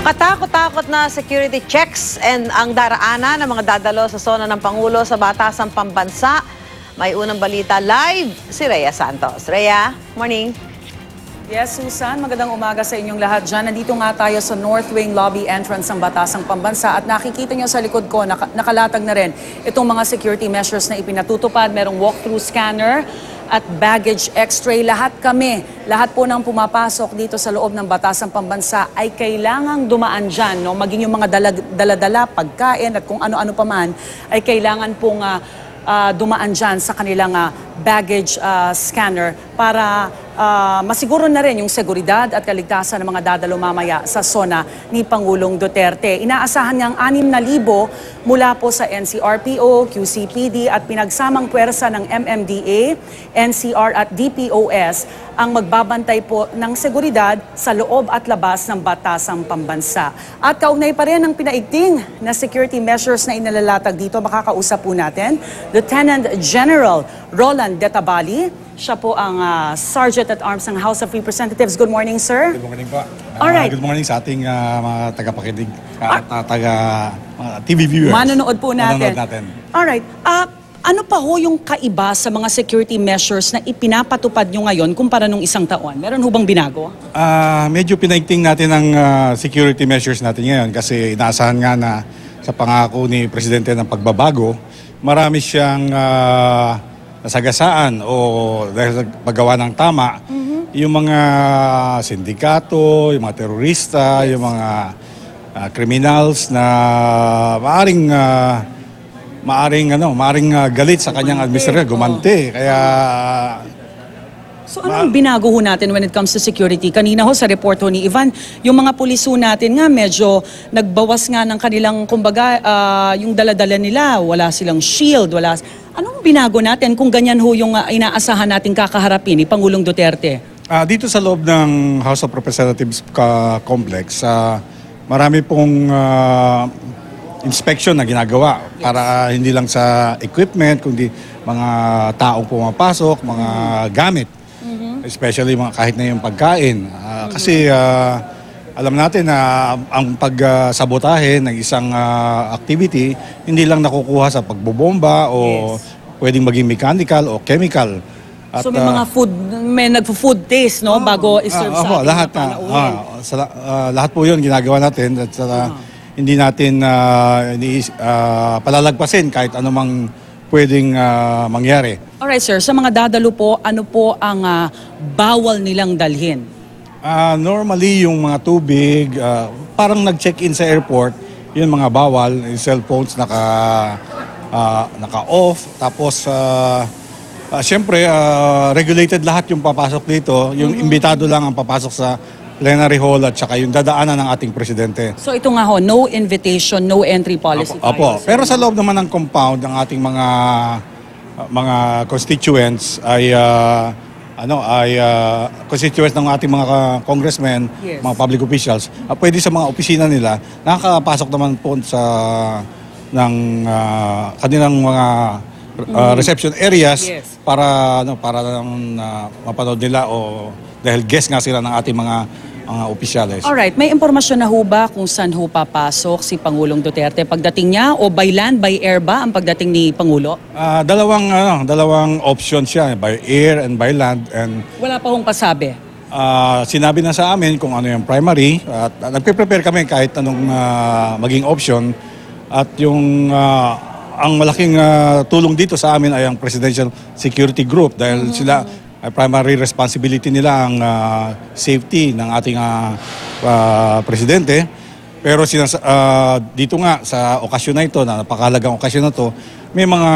Katakot-takot na security checks and ang daraanan ng mga dadalo sa zona ng Pangulo sa Batasang Pambansa. May unang balita live, si Rhea Santos. Rhea, morning. Yes, Susan. Magandang umaga sa inyong lahat dyan. Nandito nga tayo sa North Wing Lobby entrance ng Batasang Pambansa at nakikita nyo sa likod ko, nakalatag na rin itong mga security measures na ipinatutupad. Merong walk-through scanner at baggage x-ray. Lahat po ng pumapasok dito sa loob ng Batasang Pambansa ay kailangang dumaan dyan. No? Maging yung mga dala-dala, pagkain at kung ano-ano pa man ay kailangan pong dumaan dyan sa kanilang baggage scanner para masiguro na rin yung seguridad at kaligtasan ng mga dadalo mamaya sa zona ni Pangulong Duterte. Inaasahan niyang 6,000 mula po sa NCRPO, QCPD at pinagsamang puwersa ng MMDA, NCR at DPOS ang magbabantay po ng seguridad sa loob at labas ng Batasang Pambansa. At kaugnay pa rin ang pinaigting na security measures na inalalatag dito, makakausap po natin Lieutenant General Roland Detabali. Siya po ang Sergeant at Arms ng House of Representatives. Good morning, sir. Good morning po. Alright. Good morning sa ating mga tagapakinig at TV viewers. Manonood po natin. Alright. Ano pa ho yung kaiba sa mga security measures na ipinapatupad nyo ngayon kumpara nung isang taon? Meron ho bang binago? Medyo pinaigting natin ang security measures natin ngayon kasi inaasahan nga na sa pangako ni Presidente ng pagbabago, marami siyang nasagasaan o dahil sa paggawa ng tama, yung mga sindikato, yung mga terorista, yung mga criminals na maaring galit sa kanyang administrasyon, gumante. Kaya so anong binago ho natin when it comes to security? Kanina ho sa report ho ni Ivan, yung mga pulis ho natin nga medyo nagbawas nga ng kanilang, kumbaga, yung daladala nila, wala silang shield, wala. Anong binago natin kung ganyan ho yung inaasahan natin kakaharapin ni Pangulong Duterte? Dito sa loob ng House of Representatives complex, marami pong inspection na ginagawa para hindi lang sa equipment, kundi mga taong pumapasok, mga gamit. Especially kahit na yung pagkain. Kasi alam natin na ang pagsabotahe ng isang activity hindi lang nakukuha sa pagbobomba o pwedeng maging mechanical o chemical. At, so may mga food, may nagpo-food taste, no? Bago i-serve sa ating lahat, lahat po yun ginagawa natin at hindi natin palalagpasin kahit anumang pwedeng mangyari. Alright, sir. Sa mga dadalo po, ano po ang bawal nilang dalhin? Normally, yung mga tubig, parang nag-check-in sa airport, yun mga bawal, yung cellphones naka-off. Tapos, syempre, regulated lahat yung papasok dito. Yung imbitado lang ang papasok sa plenary hall at saka yung dadaanan ng ating presidente. So ito nga ho, no invitation, no entry policy. Opo. Pero sa loob naman ng compound ng ating mga constituents ay constituents ng ating mga congressmen, mga public officials, pwede sa mga opisina nila, nakakapasok naman po sa kanilang mga reception areas para mapanood nila o dahil guest nga sila ng ating mga opisyales. Alright, may impormasyon na ho ba kung saan ho papasok si Pangulong Duterte pagdating niya o by land, by air ba ang pagdating ni Pangulo? Dalawang options siya, by air and by land. And wala pa hong pasabi? Sinabi na sa amin kung ano yung primary at nagpe-prepare kami kahit anong maging option at yung ang malaking tulong dito sa amin ay ang Presidential Security Group dahil sila primary responsibility nila ang safety ng ating presidente. Pero dito nga sa okasyon na ito, na napakahalagang okasyon na ito, may mga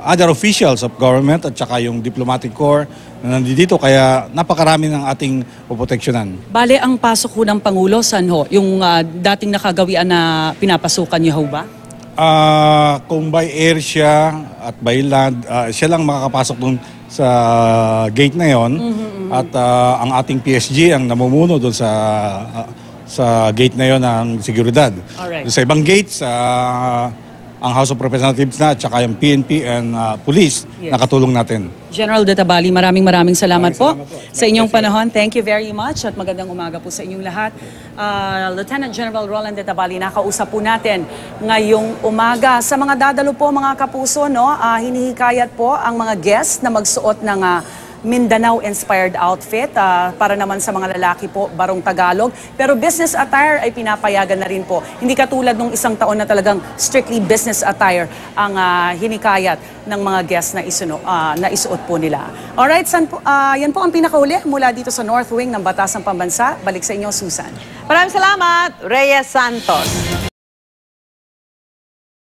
other officials of government at saka yung diplomatic corps na nandito kaya napakarami ng ating poproteksyonan. Bale, ang pasok ho ng Pangulo, saan ho? Yung dating nakagawian na pinapasukan niyo ho ba? Kung by air siya at by land, siya lang makakapasok dun sa gate na yon at ang ating PSG ang namumuno doon sa gate na yon ng seguridad. Sa ibang gate, sa ang House of Representatives na at saka yung PNP and police na katulong natin. General Databali, maraming salamat po sa inyong panahon. Thank you very much at magandang umaga po sa inyong lahat. Lieutenant General Roland Databali, nakausap po natin ngayong umaga. Sa mga dadalo po mga kapuso, no, hinihikayat po ang mga guests na magsuot ng Mindanao-inspired outfit para naman sa mga lalaki po, barong Tagalog. Pero business attire ay pinapayagan na rin po. Hindi katulad nung isang taon na talagang strictly business attire ang hinikayat ng mga guests na isuot po nila. Alright, yan po ang pinakauli mula dito sa North Wing ng Batasang Pambansa. Balik sa inyo, Susan. Maraming salamat, Rhea Santos.